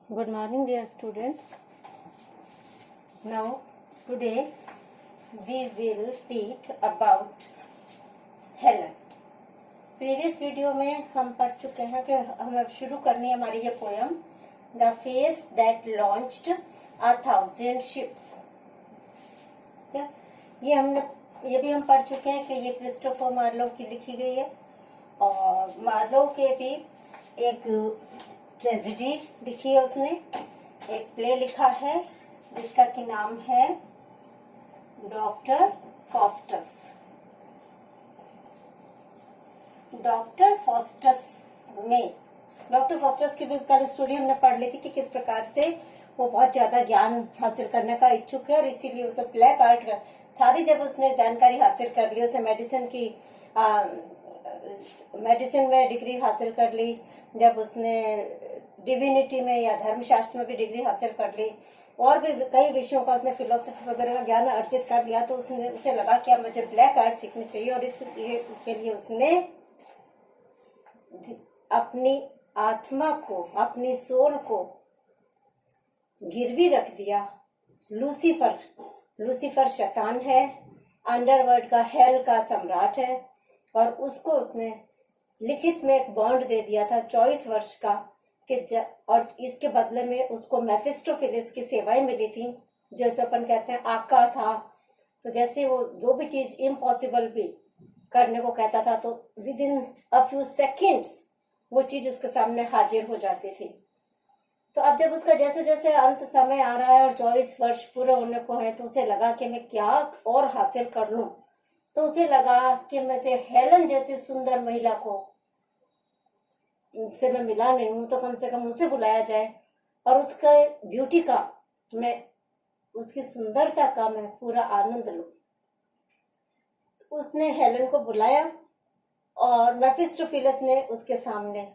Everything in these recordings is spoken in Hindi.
Good morning, dear students. Now, today we will teach about Helen. Previous video में हम पढ़ चुके हैं कि हमें अब शुरू करनी है हमारी ये poem the face that launched 1,000 ships. क्या ये भी हम पढ़ चुके हैं कि ये क्रिस्टोफर मार्लो की लिखी गई है और मार्लो के भी एक ट्रेजेडी लिखी है, उसने एक प्ले लिखा है जिसका कि नाम है डॉक्टर फॉस्टस। डॉक्टर फॉस्टस की भी कल स्टोरी हमने पढ़ ली थी कि किस प्रकार से वो बहुत ज्यादा ज्ञान हासिल करने का इच्छुक है और इसीलिए उसे ब्लैक आर्ट कर सारी जब उसने जानकारी हासिल कर ली, उसने मेडिसिन में डिग्री हासिल कर ली, जब उसने डिविनिटी में या धर्मशास्त्र में भी डिग्री हासिल कर ली और भी कई विषयों का उसने फिलोसफी वगैरह का ज्ञान अर्जित कर लिया, तो उसे लगा कि अब मुझे ब्लैक आर्ट सीखनी चाहिए और इसलिए के लिए उसने अपनी आत्मा को, अपनी सोल को गिरवी रख दिया। लूसीफर शैतान है, अंडरवर्ल्ड का, हेल का सम्राट है और उसको उसने लिखित में एक बॉन्ड दे दिया था 24 वर्ष का और इसके बदले में उसको मेफिस्टोफिलिस की सेवाएं मिली थी, जो अपन कहते हैं आका था। तो जैसे वो जो भी चीज इम्पॉसिबल भी करने को कहता था तो with in a few seconds वो चीज उसके सामने हाजिर हो जाती थी। तो अब जब उसका जैसे जैसे अंत समय आ रहा है और 24 वर्ष पूरे होने को है, तो उसे लगा कि मैं क्या और हासिल कर लूं। तो उसे लगा कि मुझे हेलन जैसी सुंदर महिला को से मैं मिला नहीं हूं, तो कम से कम उसे बुलाया जाए और उसका ब्यूटी का, मैं उसकी सुंदरता का मैं पूरा आनंद लूं। उसने हेलन को बुलाया और मेफिस्टोफिलिस ने उसके सामने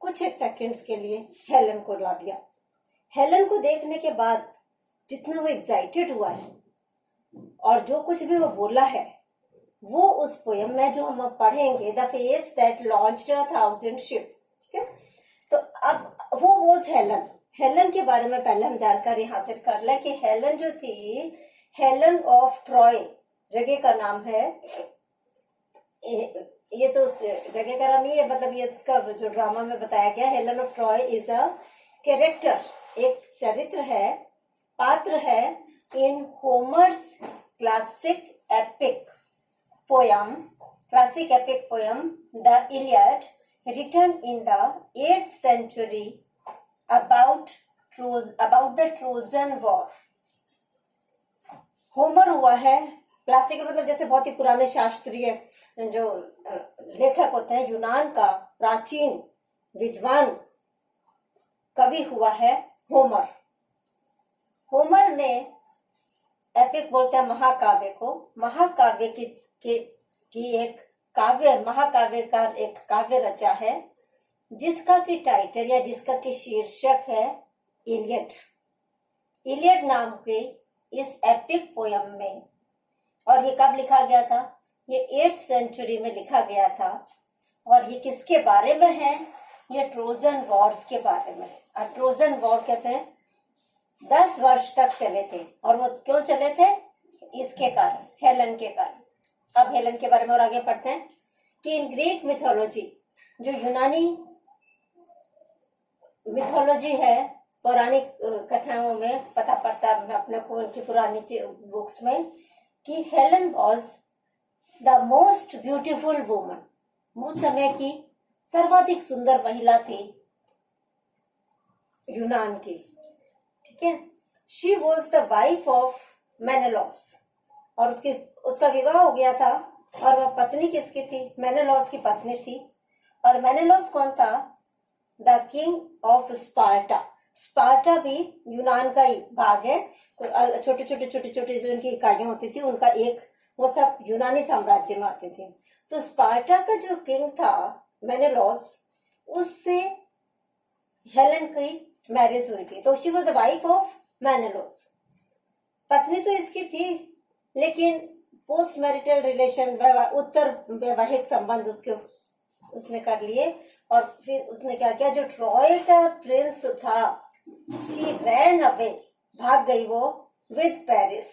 कुछ एक सेकंड्स के लिए हेलन को ला दिया। हेलन को देखने के बाद जितना वो एक्साइटेड हुआ है और जो कुछ भी वो बोला है वो उस पोयम में जो हम पढ़ेंगे, the face that launched 1,000 ships. ठीक है, तो अब वो वॉज हेलन के बारे में पहले हम जानकारी हासिल कर ले कि हेलन जो थी, हेलन ऑफ ट्रॉय जगह का नाम है। ये तो जगह का नाम नहीं है, मतलब ये उसका जो ड्रामा में बताया गया, Helen of Troy is a character, एक चरित्र है, पात्र है in Homer's classic epic poem The Iliad, written in the 8th century about the Trojan War। Homer हुआ है क्लासिक, मतलब जैसे बहुत ही पुराने शास्त्रीय जो लेखक होते हैं, यूनान का प्राचीन विद्वान कवि हुआ है होमर। होमर ने एपिक बोलते हैं महाकाव्य को, महाकाव्य की एक महाकाव्य का एक काव्य रचा है जिसका की टाइटल या जिसका की शीर्षक है इलियड नाम के इस एपिक पोयम में। और ये कब लिखा गया था? ये 8th सेंचुरी में लिखा गया था और ये किसके बारे में है? ये ट्रोजन वॉर्स के बारे में। और ट्रोजन वॉर कहते हैं 10 वर्ष तक चले थे, और वो क्यों चले थे? इसके कारण, हेलन के कारण। अब हेलन के बारे में और आगे पढ़ते हैं कि इन ग्रीक मिथोलॉजी, जो यूनानी मिथोलॉजी है, पौराणिक कथाओं में पता पड़ता है अपने को उनकी पुरानी बुक्स में कि Helen was the most beautiful woman, उस समय की सर्वाधिक सुंदर महिला थी यूनान की। ठीक है, she was the wife of Menelaus, और उसका विवाह हो गया था और वह पत्नी किसकी थी? मेनेलॉस की पत्नी थी। और मेनेलॉस कौन था? The king of Sparta. Sparta भी यूनान का ही भाग है, छोटे छोटे जो इनकी इकाइयां होती थी उनका एक, वो सब यूनानी साम्राज्य में आती थी। तो स्पार्टा का जो किंग था मेनेलॉस, उससे हेलन की मैरिज हुई थी, तो she was the wife of Menelaus. पत्नी तो इसकी थी, लेकिन पोस्ट मैरिटल रिलेशन, उत्तर वैवाहिक संबंध उसके उसने कर लिए। और फिर उसने क्या किया, जो ट्रॉय का प्रिंस था, शी रैन अवे, भाग गई वो विद पेरिस।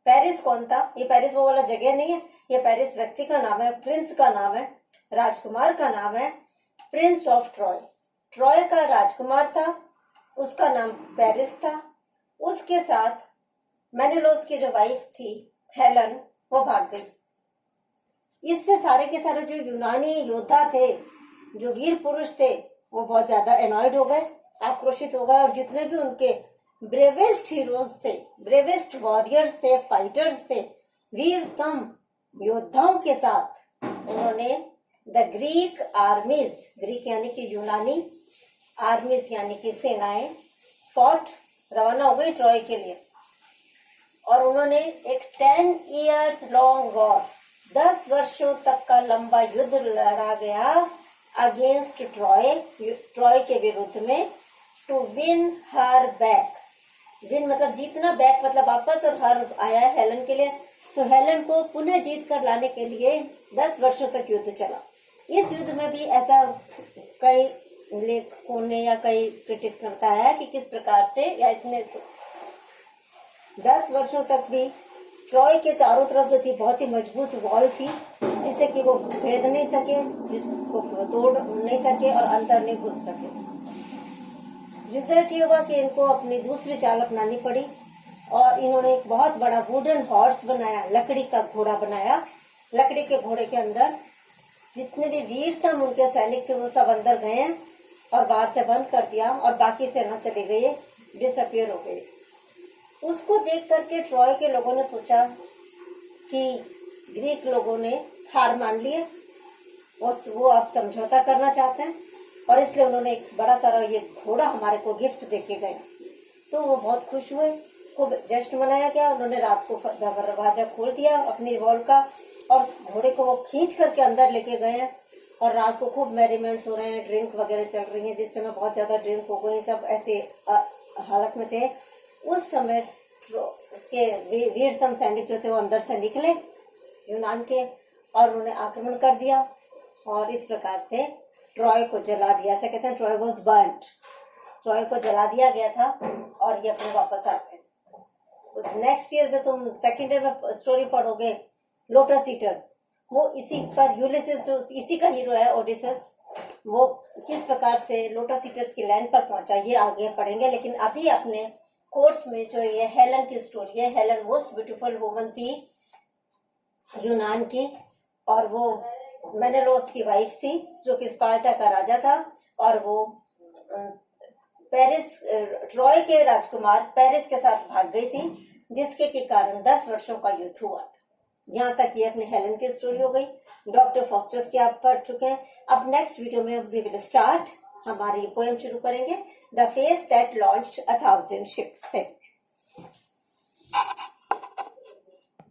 पेरिस कौन था? ये पेरिस वो वाला जगह नहीं है, ये पेरिस व्यक्ति का नाम है, प्रिंस का नाम है, राजकुमार का नाम है, प्रिंस ऑफ ट्रॉय। ट्रॉय का राजकुमार था, उसका नाम पेरिस था। उसके साथ मेनेलोस की जो वाइफ थी हेलन, वो भाग गई। इससे सारे के सारे जो यूनानी योद्धा थे, जो वीर पुरुष थे, वो बहुत ज्यादा एनॉयड हो गए, आक्रोशित हो गए। और जितने भी उनके ब्रेवेस्ट हीरोज थे, ब्रेवेस्ट वॉरियर्स थे, फाइटर्स थे, वीरतम योद्धाओं के साथ उन्होंने द ग्रीक आर्मीज, ग्रीक यानी कि यूनानी, आर्मीज यानी कि सेनाएं, फॉट, रवाना हो गई ट्रॉय के लिए। और उन्होंने एक 10 years लॉन्ग वॉर, 10 वर्षों तक का लंबा युद्ध लड़ा गया अगेंस्ट ट्रॉय, ट्रॉय के विरुद्ध में, to win her back. Win मतलब जीतना, बैक मतलब वापस, और हर आया हेलन के लिए। तो हेलन को पुनः जीत कर लाने के लिए 10 वर्षों तक युद्ध चला। इस युद्ध में भी ऐसा कई लेखकों ने या कई क्रिटिक्स ने बताया है कि किस प्रकार से, या इसने 10 वर्षों तक भी ट्रॉय के चारों तरफ जो थी बहुत ही मजबूत वॉल थी, जिसे कि वो भेद नहीं सके, जिसको तोड़ नहीं सके और अंदर नहीं घुस सके। रिजल्ट ये हुआ कि इनको अपनी दूसरी चाल अपनानी पड़ी और इन्होंने एक बहुत बड़ा वुडन हॉर्स बनाया, लकड़ी का घोड़ा बनाया। लकड़ी के घोड़े के अंदर जितने भी वीर थे, उनके सैनिक थे, वो सब अंदर गए और बाहर से बंद कर दिया और बाकी सेना चली गई, डिसअपियर हो गई। उसको देख करके ट्रॉय के लोगों ने सोचा कि ग्रीक लोगों ने हार मान लिए और वो अब समझौता करना चाहते हैं, और इसलिए उन्होंने एक बड़ा सारा ये घोड़ा हमारे को गिफ्ट देके गए। तो वो बहुत खुश हुए, खूब जश्न मनाया गया। उन्होंने रात को दरवाजा खोल दिया अपनी वॉल का और घोड़े को वो खींच करके अंदर लेके गए। और रात को खूब मेरीमेंट्स हो रहे हैं, ड्रिंक वगैरह चल रही है, जिस समय बहुत ज्यादा ड्रिंक हो गई, सब ऐसे हालत में थे। उस समय उसके वीरतम सैनिक जो थे वो अंदर से निकले यूनान के, और उन्होंने आक्रमण कर दिया और इस प्रकार से ट्रॉय को जला दिया। ऐसे कहते हैं ट्रॉय वाज बर्न्ड, ट्रॉय को जला दिया गया था और ये अपने वापस आ गए। तो नेक्स्ट ईयर जब तुम सेकेंड ईयर में स्टोरी पढ़ोगे लोटस ईटर्स, वो इसी पर, यूलिसिस जो इसी का हीरो है ओडिसस, वो किस प्रकार से लोटस ईटर्स की लैंड पर पहुंचा, ये आगे पढ़ेंगे। लेकिन अभी अपने कोर्स में जो ये हेलन की स्टोरी है, हेलन मोस्ट ब्यूटीफुल वुमन थी यूनान की, और वो मेनेलोस की वाइफ थी जो कि स्पार्टा का राजा था, और वो पेरिस, ट्रॉय के राजकुमार पेरिस के साथ भाग गई थी, जिसके के कारण 10 वर्षों का युद्ध हुआ था। यहाँ तक ये अपनी हेलन की स्टोरी हो गई। डॉक्टर फॉस्टर्स की आप पढ़ चुके हैं। अब नेक्स्ट वीडियो में वी विल स्टार्ट, हमारी पोएम शुरू करेंगे, the face that launched 1000 ships से।